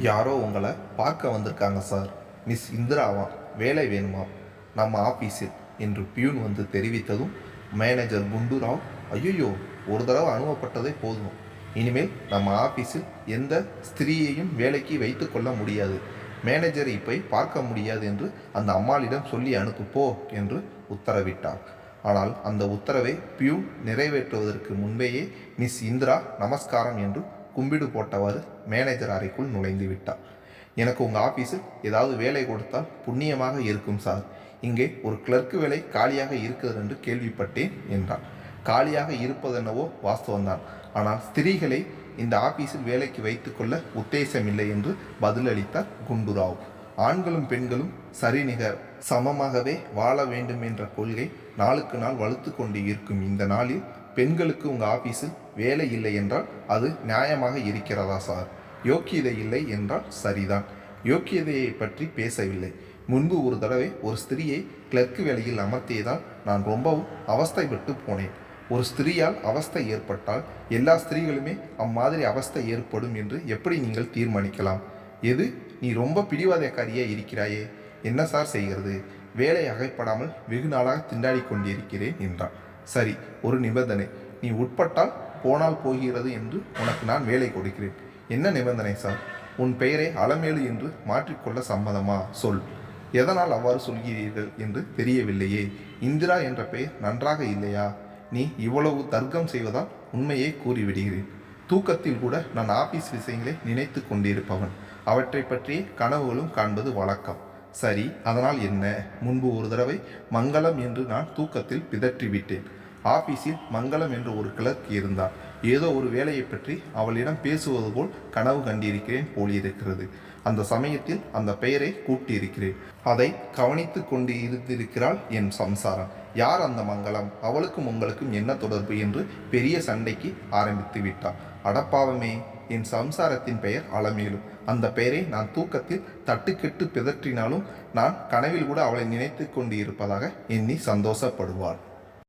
யாரோ உங்களை பார்க்க வந்திருக்காங்க சார். மிஸ் இந்திராவா, வேலை வேணுமா நம்ம ஆஃபீஸில் என்று பியூன் வந்து தெரிவித்ததும் மேனேஜர் குண்டுராவ், ஐயோ, ஒரு தடவை அனுபவப்பட்டதே போதும், இனிமேல் நம்ம ஆஃபீஸில் எந்த ஸ்திரீயையும் வேலைக்கு வைத்து கொள்ள முடியாது, மேனேஜரை போய் பார்க்க முடியாது என்று அந்த அம்மாளிடம் சொல்லி அனுப்புப்போ என்று உத்தரவிட்டார். ஆனால் அந்த உத்தரவை பியூன் நிறைவேற்றுவதற்கு முன்பேயே மிஸ் இந்திரா நமஸ்காரம் என்று கும்பிடு போட்டவாறு மேனேஜர் அறைக்குள் நுழைந்து விட்டார். எனக்கு உங்கள் ஆஃபீஸில் ஏதாவது வேலை கொடுத்தால் புண்ணியமாக இருக்கும் சார். இங்கே ஒரு கிளர்க்கு வேலை காலியாக இருக்கிறது என்று கேள்விப்பட்டேன் என்றார். காலியாக இருப்பதென்னவோ வாஸ்தவம்தான். ஆனால் ஸ்திரீகளை இந்த ஆஃபீஸில் வேலைக்கு வைத்துக்கொள்ள உத்தேசமில்லை என்று பதிலளித்தார் குண்டுராவ். ஆண்களும் பெண்களும் சரிநிகர் சமமாகவே வாழ வேண்டும் என்ற கொள்கை நாளுக்கு நாள் வலுத்து கொண்டு இருக்கும் இந்த நாளில் பெண்களுக்கு உங்கள் ஆஃபீஸில் வேலை இல்லை என்றால் அது நியாயமாக இருக்கிறதா சார்? யோக்கியதை இல்லை என்றால் சரிதான். யோக்கியதையை பற்றி பேசவில்லை. முன்பு ஒரு தடவை ஒரு ஸ்திரீயை கிளர்க்கு வேலையில் அமர்த்தியதால் நான் ரொம்பவும் அவஸ்தைப்பட்டு போனேன். ஒரு ஸ்திரீயால் அவஸ்தை ஏற்பட்டால் எல்லா ஸ்திரீகளுமே அம்மாதிரி அவஸ்தை ஏற்படும் என்று எப்படி நீங்கள் தீர்மானிக்கலாம்? எது, நீ ரொம்ப பிடிவாதக்காரியாக இருக்கிறாயே, என்ன சார் செய்கிறது? வேலை அகைப்படாமல் வெகு நாளாக திண்டாடி கொண்டிருக்கிறேன் என்றான். சரி, ஒரு நிபந்தனை, நீ உட்பட்டால் போனால் போகிறது என்று உனக்கு நான் வேலை கொடுக்கிறேன். என்ன நிபந்தனை சார்? உன் பெயரை அலமேலு என்று மாற்றிக்கொள்ள சம்மதமா? சொல். எதனால் அவ்வாறு சொல்கிறீர்கள் என்று தெரியவில்லையே. இந்திரா என்ற பெயர் நன்றாக இல்லையா? நீ இவ்வளவு தர்க்கம் செய்வதால் உண்மையை கூறிவிடுகிறேன். தூக்கத்தில் கூட நான் ஆபீஸ் விஷயங்களை நினைத்து கொண்டிருப்பவன். அவற்றை பற்றியே கனவுகளும் காண்பது வழக்கம். சரி, அதனால் என்ன? முன்பு ஒரு தடவை மங்களம் என்று நான் தூக்கத்தில் பிதற்றிவிட்டேன். ஆபீஸில் மங்களம் என்று ஒரு கிளர்க் இருந்தார். ஏதோ ஒரு வேலையை பற்றி அவளிடம் பேசுவது போல் கனவு கண்டிருக்கிறேன் போலிருக்கிறது. அந்த சமயத்தில் அந்த பெயரை கூட்டியிருக்கிறேன். அதை கவனித்து கொண்டு இருந்திருக்கிறாள் என் சம்சாரம். யார் அந்த மங்களம்? அவளுக்கும் உங்களுக்கும் என்ன தொடர்பு என்று பெரிய சண்டைக்கு ஆரம்பித்து விட்டாள். அடப்பாவமே, என் சம்சாரத்தின் பெயர் அலமேலு. அந்த பெயரை நான் தூக்கத்தில் தட்டுக்கெட்டு பிதற்றினாலும் நான் கனவில் கூட அவளை நினைத்து கொண்டு இருப்பதாக எண்ணி சந்தோஷப்படுவாள்.